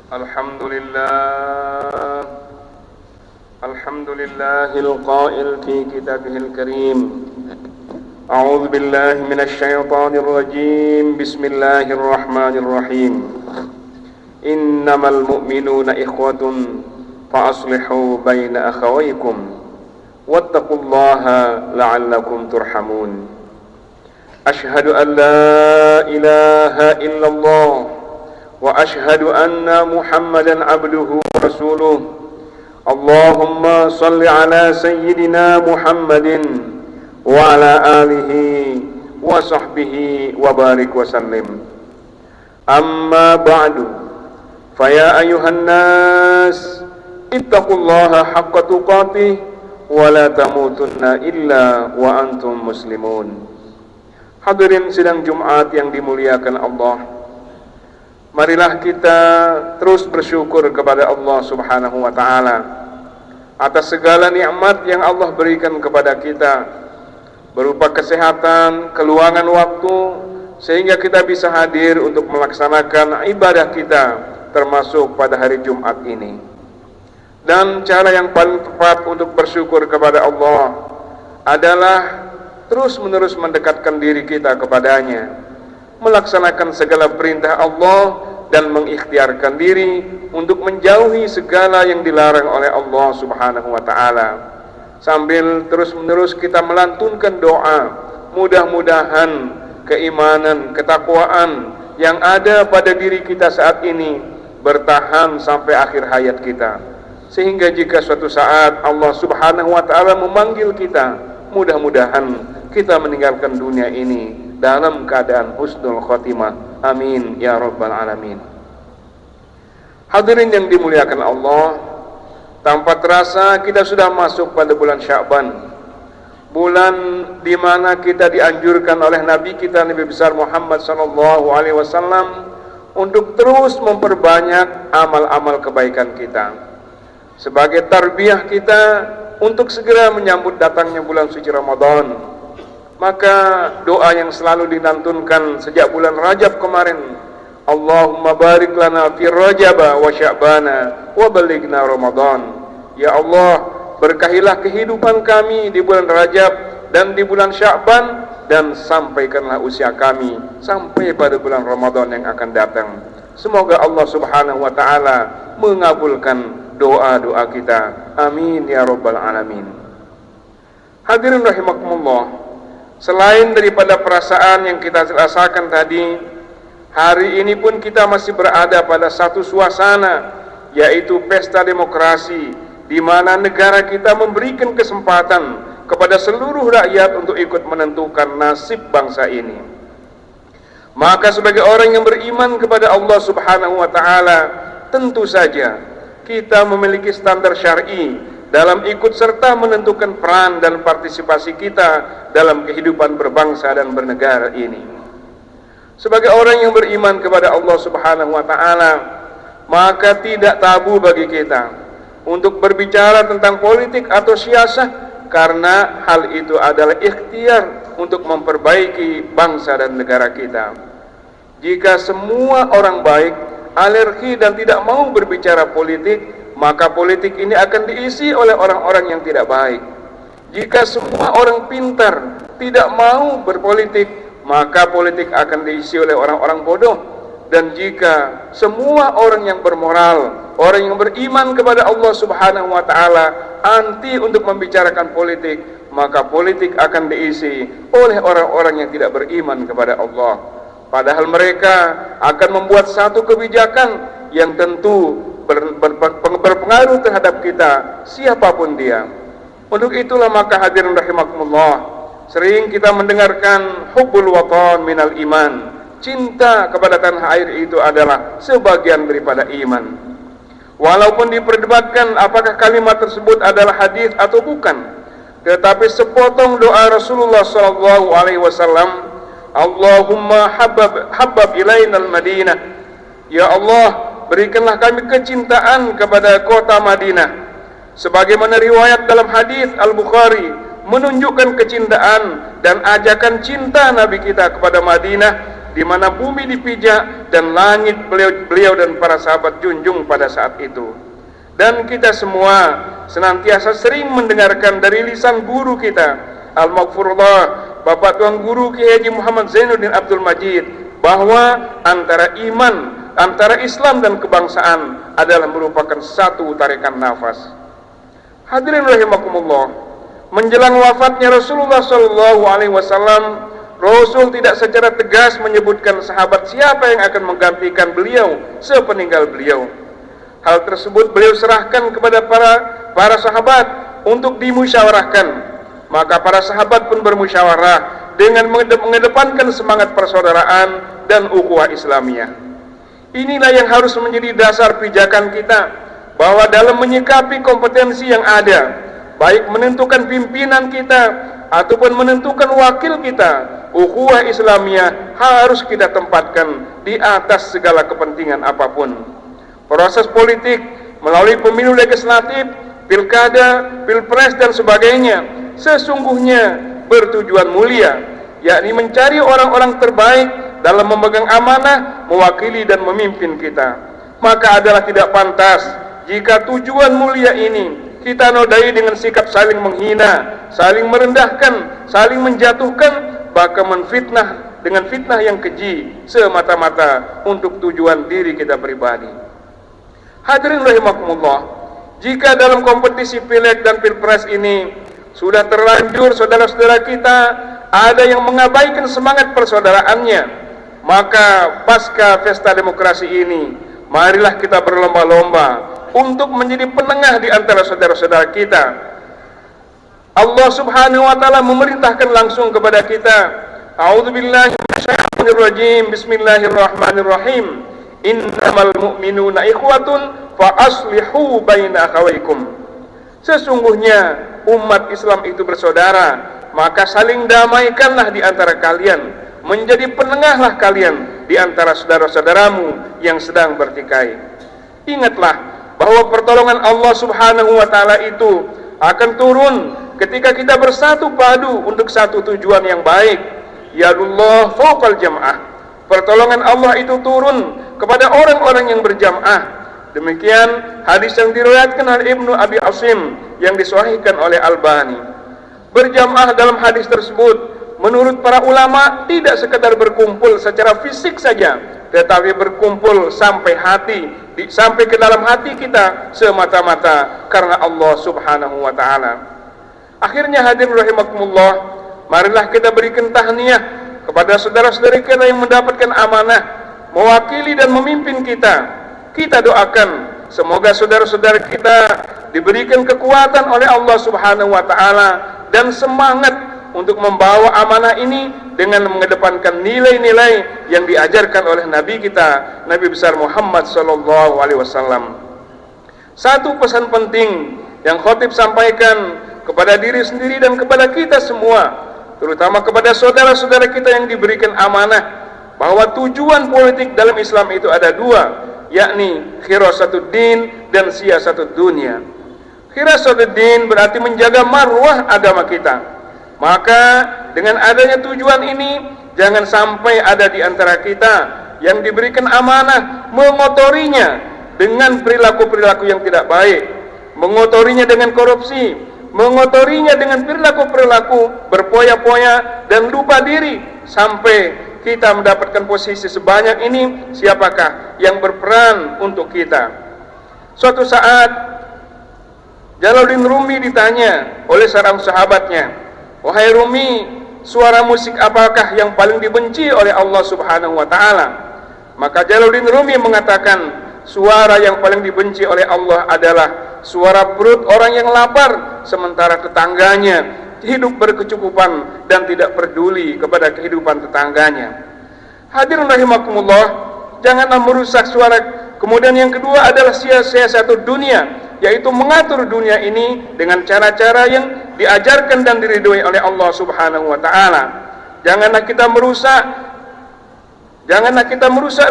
الحمد لله الحمد لله القائل في كتابه الكريم أعوذ بالله من الشيطان الرجيم بسم الله الرحمن الرحيم إنما المؤمنون إخوة فأصلحوا بين أخويكم واتقوا الله لعلكم ترحمون أشهد أن لا إله إلا الله وأشهد أن محمدا عبده ورسوله اللهم صل على سيدنا محمد وعلى آله وصحبه وبارك وسلم أما بعد فيا أيها الناس اتقوا الله حق تقاته ولا تموتن إلا وأنتم مسلمون. Hadirin sidang Jumat yang dimuliakan Allah, marilah kita terus bersyukur kepada Allah Subhanahu wa Ta'ala atas segala nikmat yang Allah berikan kepada kita, berupa kesehatan, keluangan waktu, sehingga kita bisa hadir untuk melaksanakan ibadah kita, termasuk pada hari Jumat ini. Dan cara yang paling tepat untuk bersyukur kepada Allah adalah terus-menerus mendekatkan diri kita kepadanya, melaksanakan segala perintah Allah dan mengikhtiarkan diri untuk menjauhi segala yang dilarang oleh Allah Subhanahu wa Ta'ala. Sambil terus-menerus kita melantunkan doa, mudah-mudahan keimanan, ketakwaan yang ada pada diri kita saat ini bertahan sampai akhir hayat kita, sehingga jika suatu saat Allah Subhanahu wa Ta'ala memanggil kita, mudah-mudahan kita meninggalkan dunia ini dalam keadaan husnul khotimah. Amin ya rabbal alamin. Hadirin yang dimuliakan Allah, tanpa terasa kita sudah masuk pada bulan Sya'ban, bulan di mana kita dianjurkan oleh Nabi kita Nabi besar Muhammad sallallahu alaihi wasallam untuk terus memperbanyak amal-amal kebaikan kita sebagai tarbiyah kita untuk segera menyambut datangnya bulan suci Ramadan. Maka doa yang selalu dilantunkan sejak bulan Rajab kemarin, Allahumma barik lana fi Rajaba wa Sya'bana wa balighna Ramadan. Ya Allah, berkahilah kehidupan kami di bulan Rajab dan di bulan Sya'ban, dan sampaikanlah usia kami sampai pada bulan Ramadan yang akan datang. Semoga Allah Subhanahu wa Ta'ala mengabulkan doa-doa kita. Amin ya rabbal alamin. Hadirin rahimakumullah, selain daripada perasaan yang kita rasakan tadi, hari ini pun kita masih berada pada satu suasana, yaitu pesta demokrasi, di mana negara kita memberikan kesempatan kepada seluruh rakyat untuk ikut menentukan nasib bangsa ini. Maka sebagai orang yang beriman kepada Allah Subhanahu wa Ta'ala, tentu saja kita memiliki standar syar'i dalam ikut serta menentukan peran dan partisipasi kita dalam kehidupan berbangsa dan bernegara ini. Sebagai orang yang beriman kepada Allah Subhanahu wa Ta'ala, maka tidak tabu bagi kita untuk berbicara tentang politik atau siasah, karena hal itu adalah ikhtiar untuk memperbaiki bangsa dan negara kita. Jika semua orang baik alergi dan tidak mau berbicara politik, maka politik ini akan diisi oleh orang-orang yang tidak baik. Jika semua orang pintar tidak mau berpolitik, maka politik akan diisi oleh orang-orang bodoh. Dan jika semua orang yang bermoral, orang yang beriman kepada Allah Subhanahu wa Ta'ala anti untuk membicarakan politik, maka politik akan diisi oleh orang-orang yang tidak beriman kepada Allah. Padahal mereka akan membuat satu kebijakan yang tentu berpengaruh terhadap kita, siapapun dia. Untuk itulah maka hadirin rahimakumullah, sering kita mendengarkan hubbul watan minal iman, cinta kepada tanah air itu adalah sebagian daripada iman. Walaupun diperdebatkan apakah kalimat tersebut adalah hadis atau bukan, tetapi sepotong doa Rasulullah sallallahu alaihi wasallam, Allahumma habbab ilainal Madinah, ya Allah, berikanlah kami kecintaan kepada kota Madinah. Sebagaimana riwayat dalam hadis Al-Bukhari menunjukkan kecintaan dan ajakan cinta Nabi kita kepada Madinah di mana bumi dipijak dan langit beliau dan para sahabat junjung pada saat itu. Dan kita semua senantiasa sering mendengarkan dari lisan guru kita, Al-Maghfurullah, Bapak Tuan Guru Kiai Haji Muhammad Zainuddin Abdul Majid, bahwa antara Islam dan kebangsaan adalah merupakan satu tarikan nafas. Hadirin rahimakumullah, menjelang wafatnya Rasulullah SAW, Rasul tidak secara tegas menyebutkan sahabat siapa yang akan menggantikan beliau sepeninggal beliau. Hal tersebut beliau serahkan kepada para sahabat untuk dimusyawarahkan. Maka para sahabat pun bermusyawarah dengan mengedepankan semangat persaudaraan dan ukhuwah Islamiyah. Inilah yang harus menjadi dasar pijakan kita, bahwa dalam menyikapi kompetensi yang ada, baik menentukan pimpinan kita ataupun menentukan wakil kita, ukhuwah Islamiyah harus kita tempatkan di atas segala kepentingan apapun. Proses politik melalui pemilu legislatif, pilkada, pilpres dan sebagainya sesungguhnya bertujuan mulia, yakni mencari orang-orang terbaik dalam memegang amanah, mewakili dan memimpin kita. Maka adalah tidak pantas jika tujuan mulia ini kita nodai dengan sikap saling menghina, saling merendahkan, saling menjatuhkan, bahkan menfitnah dengan fitnah yang keji semata-mata untuk tujuan diri kita pribadi. Hadirin rahimakumullah, jika dalam kompetisi pileg dan pilpres ini sudah terlanjur saudara-saudara kita ada yang mengabaikan semangat persaudaraannya, maka pasca pesta demokrasi ini marilah kita berlomba-lomba untuk menjadi penengah di antara saudara-saudara kita. Allah Subhanahu wa taala memerintahkan langsung kepada kita, a'udzubillahi minasyaitonirrajim, bismillahirrahmanirrahim, innamal mu'minuna ikhwatun fa aslihu baina akhawaykum. Sesungguhnya umat Islam itu bersaudara, maka saling damaikanlah di antara kalian, menjadi penengahlah kalian di antara saudara-saudaramu yang sedang bertikai. Ingatlah bahwa pertolongan Allah Subhanahu wa taala itu akan turun ketika kita bersatu padu untuk satu tujuan yang baik. Yadullah fawqal jam'ah. Pertolongan Allah itu turun kepada orang-orang yang berjamaah. Demikian hadis yang diriwayatkan oleh Ibnu Abi Asim yang disahihkan oleh Albani. Berjamaah dalam hadis tersebut menurut para ulama tidak sekedar berkumpul secara fisik saja, tetapi berkumpul sampai hati, sampai ke dalam hati kita semata-mata karena Allah Subhanahu wa taala. Akhirnya hadirin rahimakumullah, marilah kita berikan tahniah kepada saudara-saudari kita yang mendapatkan amanah mewakili dan memimpin kita. Kita doakan semoga saudara-saudara kita diberikan kekuatan oleh Allah Subhanahu wa taala dan semangat untuk membawa amanah ini dengan mengedepankan nilai-nilai yang diajarkan oleh Nabi kita, Nabi besar Muhammad sallallahu alaihi wasallam. Satu pesan penting yang khotib sampaikan kepada diri sendiri dan kepada kita semua, terutama kepada saudara-saudara kita yang diberikan amanah, bahwa tujuan politik dalam Islam itu ada dua, yakni khirasatuddin dan siyasatud dunia. Khirasatuddin berarti menjaga marwah agama kita. Maka dengan adanya tujuan ini, jangan sampai ada di antara kita yang diberikan amanah mengotorinya dengan perilaku-perilaku yang tidak baik, mengotorinya dengan korupsi, mengotorinya dengan perilaku-perilaku berpoya-poya dan lupa diri, sampai kita mendapatkan posisi sebanyak ini. Siapakah yang berperan untuk kita? Suatu saat Jalaluddin Rumi ditanya oleh seorang sahabatnya, "Wahai Rumi, suara musik apakah yang paling dibenci oleh Allah Subhanahu wa taala?" Maka Jalaluddin Rumi mengatakan, suara yang paling dibenci oleh Allah adalah suara perut orang yang lapar sementara tetangganya hidup berkecukupan dan tidak peduli kepada kehidupan tetangganya. Hadirin rahimakumullah, janganlah merusak suara. Kemudian yang kedua adalah siasatu dunia, yaitu mengatur dunia ini dengan cara-cara yang diajarkan dan diridhoi oleh Allah Subhanahu wa taala. Janganlah kita merusak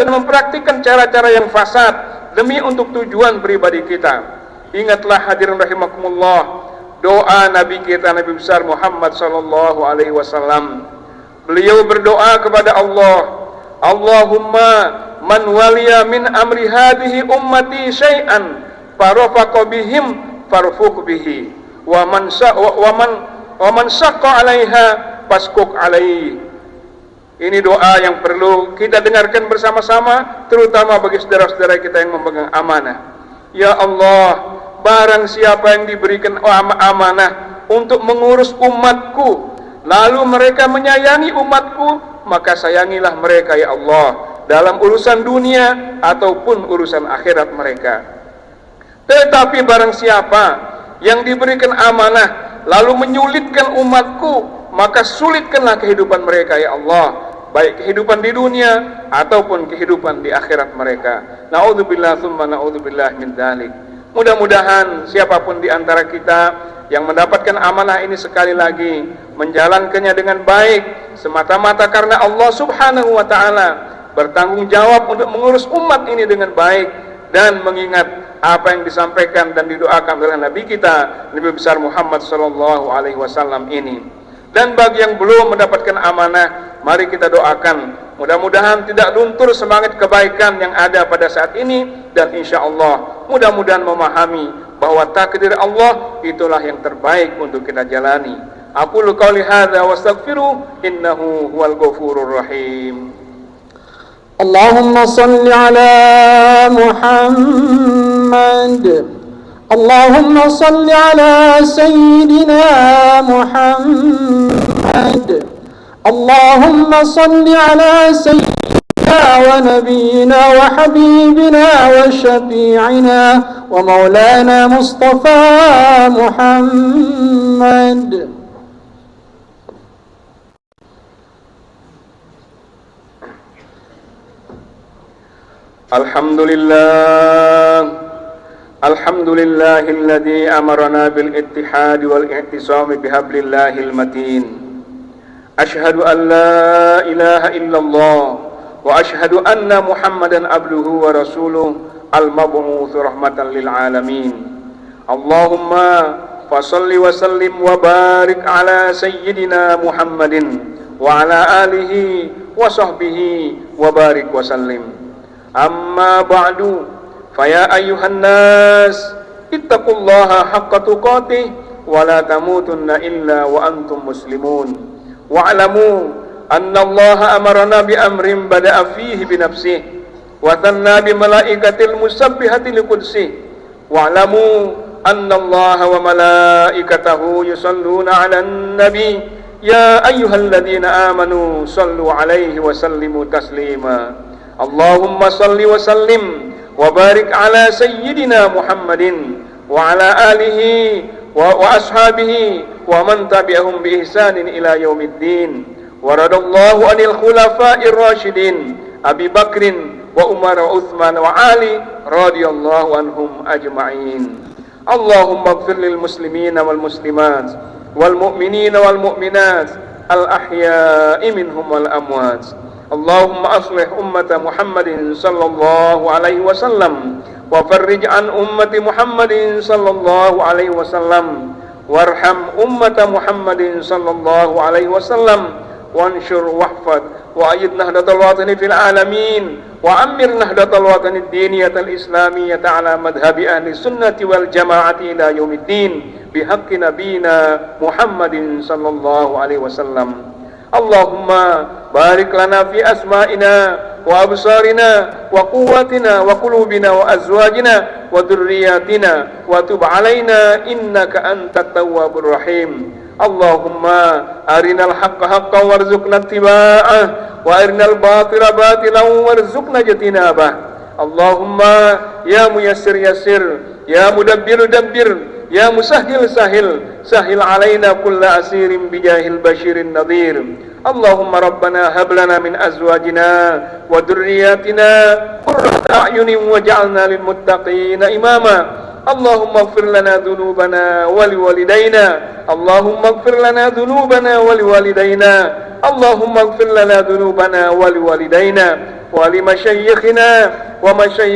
dan mempraktikkan cara-cara yang fasad demi untuk tujuan pribadi kita. Ingatlah hadirin rahimakumullah, doa Nabi kita, Nabi besar Muhammad sallallahu alaihi wasallam. Beliau berdoa kepada Allah, Allahumma man waliya min amri hadhihi ummati syai'an farafaqa bihim farfuq bihi wa man syaqqa 'alaiha faskuk 'alaihi. Ini doa yang perlu kita dengarkan bersama-sama, terutama bagi saudara-saudara kita yang memegang amanah. Ya Allah, barang siapa yang diberikan amanah untuk mengurus umatku, lalu mereka menyayangi umatku, maka sayangilah mereka ya Allah, dalam urusan dunia ataupun urusan akhirat mereka. Tetapi barang siapa yang diberikan amanah lalu menyulitkan umatku, maka sulitkanlah kehidupan mereka ya Allah, baik kehidupan di dunia ataupun kehidupan di akhirat mereka. Na'udzubillah tsumma na'udzubillah min dzalik. Mudah-mudahan siapapun di antara kita yang mendapatkan amanah ini sekali lagi menjalankannya dengan baik semata-mata karena Allah Subhanahu wa taala, bertanggung jawab untuk mengurus umat ini dengan baik dan mengingat apa yang disampaikan dan didoakan oleh Nabi kita Nabi besar Muhammad sallallahu alaihi wasallam ini. Dan bagi yang belum mendapatkan amanah, mari kita doakan mudah-mudahan tidak luntur semangat kebaikan yang ada pada saat ini, dan insya Allah mudah-mudahan memahami bahwa takdir Allah itulah yang terbaik untuk kita jalani. Aqulu qouli hadza wastaghfiru innahu huwal ghafurur rahim. Allahumma salli ala Muhammad. Allahumma salli ala Sayyidina Muhammad. Allahumma salli ala Sayyidina wa Nabiyyina wa Habibina wa Syafi'ina wa Maulana Mustafa Muhammad. Alhamdulillah. Alhamdulillahilladzi amarna bil ittihad wal i'tisam bihablillahil matin. Ashhadu an la ilaha illallah wa ashhadu anna Muhammadan abduhu wa rasuluh al-mab'uts rahmatan lil alamin. Allahumma fasalli wa sallim wa barik ala sayyidina Muhammadin wa ala alihi wa sahbihi wa barik wa sallim. Amma ba'du, faya ayyuhan nas ittaqullaha haqqa tuqatih wa la tamutunna illa wa antum muslimun. Wa'lamu anna Allah amarna bi amrin bada'a fihi bi nafsihi wa thanna bi malaikatil musabbihati li qudsih. Wa'lamu anna Allah wa malaikatahu yusalluna 'alan nabi ya ayyuhalladzina amanu sallu 'alaihi wa sallimu taslima. Allahumma salli wa sallim wa barik ala sayyidina Muhammadin wa ala alihi wa ashabihi wa man tabi'ahum bi ihsanin ila yaumiddin. Wa radallahu anil khulafa'ir rasyidin Abi Bakrin wa Umar wa Uthman wa Ali radhiyallahu anhum ajma'in. Allahumma ighfir lil muslimina wal muslimat wal mu'minina wal mu'minat al ahya'i minhum wal amwat. Allahumma aslih ummata Muhammadin sallallahu alaihi wasallam wa farrij an ummati Muhammadin sallallahu alaihi wasallam warham ummata Muhammadin sallallahu alaihi wasallam wanshur wahfad wa ayyid nahdatal watani fil alamin wa ammir nahdatal watani ad-diniyatal islamiyyata ala madhhabi ahli sunnati wal jamaati ila yaumiddin bihaqqi nabiyina Muhammadin sallallahu alaihi wasallam. Allahumma barik lana fi asma'ina wa absarina wa quwwatina wa qulubina wa azwajina wa dhurriyyatina wa tub alaina innaka antat tawwabur rahim. Allahumma arinal haqqa haqqan warzuqna ittiba'ah wa arinal batila batilan warzuqna ijtinabah. Allahumma ya muyassir yassir, ya mudabbir dabbir, ya musahhil sahil, sahil alaina kulla asirin bijahil bashirin nadhir. Allahumma rabbana hab lana min azwajina wa dhurriyyatina qurrata a'yunin waj'alna lil muttaqina imama. Allahumma ighfir lana dhunubana wa liwalidayna. Allahumma ighfir lana dhunubana wa liwalidayna اللهم اغفر لنا ذنوبنا ولوالدينا ولمشايخنا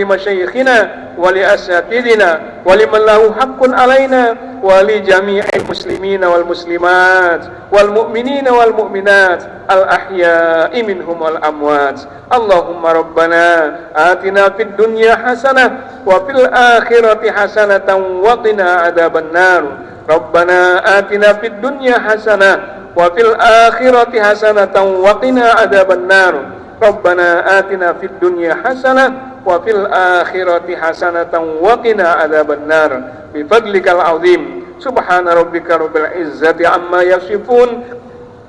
مشايخنا ولأساتذتنا ولمن له حق علينا ولجميع المسلمين والمسلمات والمؤمنين والمؤمنات الأحياء منهم والأموات. اللهم ربنا آتنا في الدنيا حسنة وفي الآخرة حسنة وقنا عذاب النار. ربنا آتنا في الدنيا حسنة وفي الآخرة حسنة وقنا عذاب النار. ربنا آتنا في الدنيا حسنة وفي الآخرة حسنة وقنا عذاب النار بفضلك العظيم. سبحان ربك رب العزة عما يصفون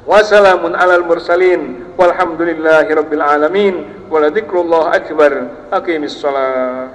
وسلام على المرسلين والحمد لله رب العالمين ولذكر الله أكبر. أقيم الصلاة.